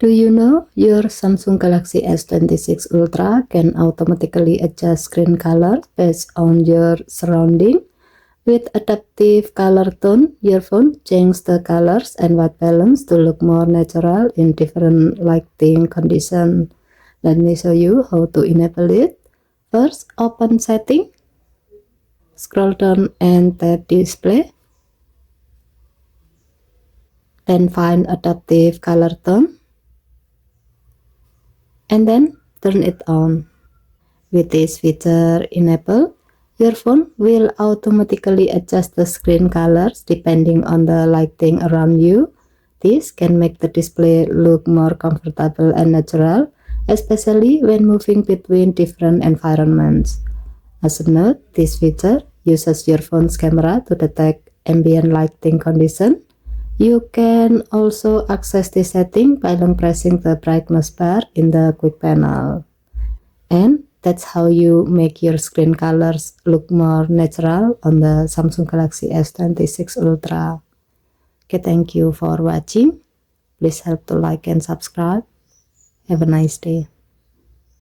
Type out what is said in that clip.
Do you know your Samsung Galaxy S26 Ultra can automatically adjust screen color based on your surrounding? With adaptive color tone, your phone changes the colors and white balance to look more natural in different lighting conditions. Let me show you how to enable it. First, open setting, scroll down and tap display. Then find adaptive color tone, and then turn it on. With this feature enabled, your phone will automatically adjust the screen colors depending on the lighting around you. This can make the display look more comfortable and natural, especially when moving between different environments. As a note, this feature uses your phone's camera to detect ambient lighting conditions. You can also access this setting by long pressing the brightness bar in the quick panel. And that's how you make your screen colors look more natural on the Samsung Galaxy S26 Ultra. Okay, thank you for watching. Please help to like and subscribe. Have a nice day.